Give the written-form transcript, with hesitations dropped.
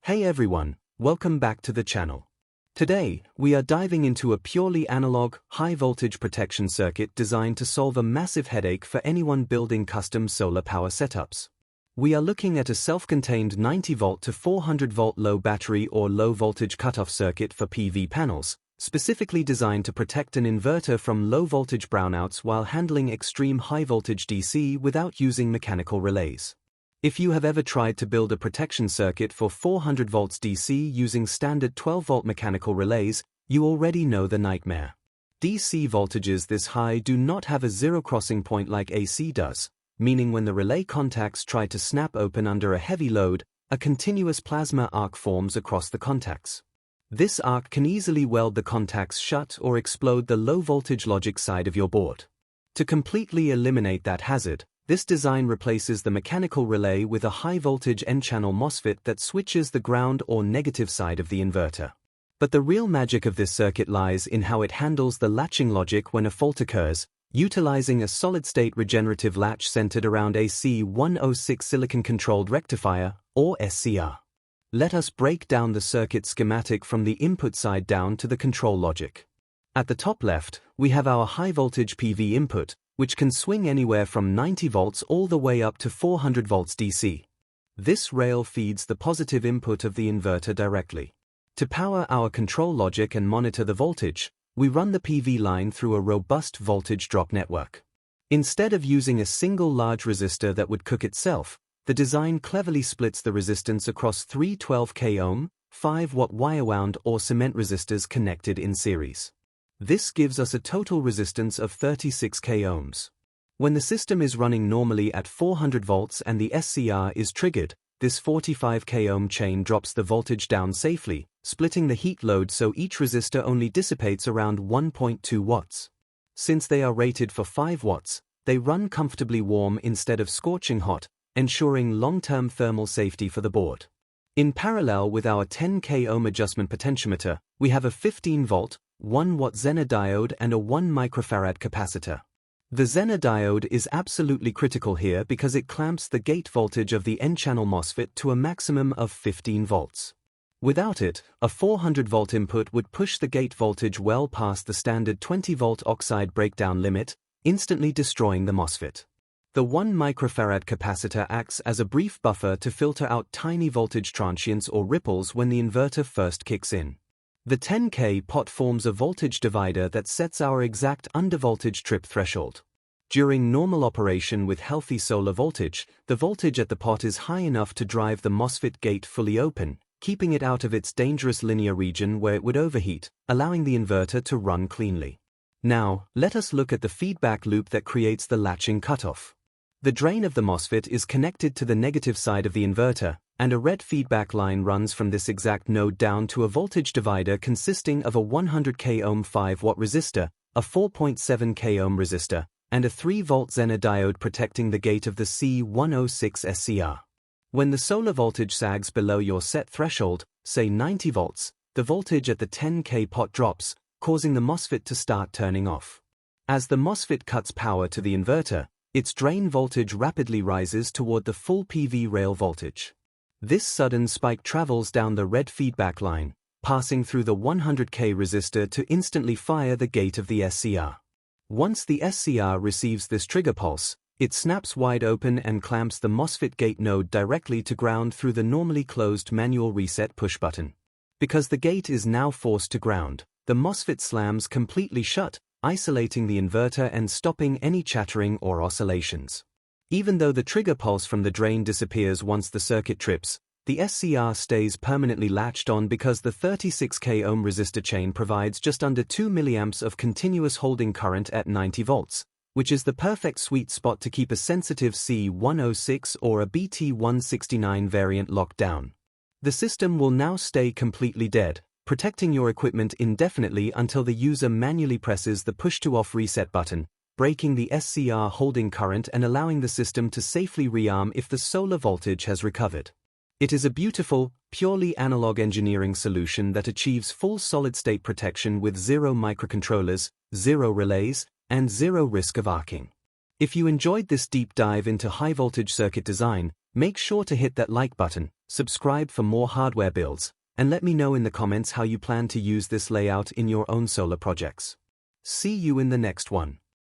Hey everyone, welcome back to the channel. Today, we are diving into a purely analog, high-voltage protection circuit designed to solve a massive headache for anyone building custom solar power setups. We are looking at a self-contained 90V to 400V low battery or low-voltage cutoff circuit for PV panels, specifically designed to protect an inverter from low-voltage brownouts while handling extreme high-voltage DC without using mechanical relays. If you have ever tried to build a protection circuit for 400V DC using standard 12V mechanical relays, you already know the nightmare. DC voltages this high do not have a zero crossing point like AC does, meaning when the relay contacts try to snap open under a heavy load, a continuous plasma arc forms across the contacts. This arc can easily weld the contacts shut or explode the low-voltage logic side of your board. To completely eliminate that hazard, this design replaces the mechanical relay with a high-voltage N-channel MOSFET that switches the ground or negative side of the inverter. But the real magic of this circuit lies in how it handles the latching logic when a fault occurs, utilizing a solid-state regenerative latch centered around a C106 silicon-controlled rectifier, or SCR. Let us break down the circuit schematic from the input side down to the control logic. At the top left, we have our high-voltage PV input, which can swing anywhere from 90V all the way up to 400V DC. This rail feeds the positive input of the inverter directly. To power our control logic and monitor the voltage, we run the PV line through a robust voltage drop network. Instead of using a single large resistor that would cook itself, the design cleverly splits the resistance across three 12K ohm, 5W wire-wound or cement resistors connected in series. This gives us a total resistance of 36K ohms. When the system is running normally at 400V and the SCR is triggered, this 45K ohm chain drops the voltage down safely, splitting the heat load so each resistor only dissipates around 1.2 watts. Since they are rated for 5 watts, they run comfortably warm instead of scorching hot, ensuring long-term thermal safety for the board. In parallel with our 10K ohm adjustment potentiometer, we have a 15V, 1W Zener diode and a 1 microfarad capacitor. The Zener diode is absolutely critical here because it clamps the gate voltage of the N-channel MOSFET to a maximum of 15V. Without it, a 400V input would push the gate voltage well past the standard 20V oxide breakdown limit, instantly destroying the MOSFET. The 1 microfarad capacitor acts as a brief buffer to filter out tiny voltage transients or ripples when the inverter first kicks in. The 10K pot forms a voltage divider that sets our exact undervoltage trip threshold. During normal operation with healthy solar voltage, the voltage at the pot is high enough to drive the MOSFET gate fully open, keeping it out of its dangerous linear region where it would overheat, allowing the inverter to run cleanly. Now, let us look at the feedback loop that creates the latching cutoff. The drain of the MOSFET is connected to the negative side of the inverter, and a red feedback line runs from this exact node down to a voltage divider consisting of a 100K ohm 5W resistor, a 4.7K ohm resistor, and a 3V Zener diode protecting the gate of the C106 SCR. When the solar voltage sags below your set threshold, say 90V, the voltage at the 10K pot drops, causing the MOSFET to start turning off. As the MOSFET cuts power to the inverter, its drain voltage rapidly rises toward the full PV rail voltage. This sudden spike travels down the red feedback line, passing through the 100K resistor to instantly fire the gate of the SCR. Once the SCR receives this trigger pulse, it snaps wide open and clamps the MOSFET gate node directly to ground through the normally closed manual reset push button. Because the gate is now forced to ground, the MOSFET slams completely shut, isolating the inverter and stopping any chattering or oscillations. Even though the trigger pulse from the drain disappears once the circuit trips, the SCR stays permanently latched on because the 36K ohm resistor chain provides just under 2 mA of continuous holding current at 90V, which is the perfect sweet spot to keep a sensitive C106 or a BT169 variant locked down. The system will now stay completely dead, protecting your equipment indefinitely until the user manually presses the push-to-off reset button, breaking the SCR holding current and allowing the system to safely rearm if the solar voltage has recovered. It is a beautiful, purely analog engineering solution that achieves full solid-state protection with zero microcontrollers, zero relays, and zero risk of arcing. If you enjoyed this deep dive into high-voltage circuit design, Make sure to hit that like button, subscribe for more hardware builds, and let me know in the comments how you plan to use this layout in your own solar projects. See you in the next one.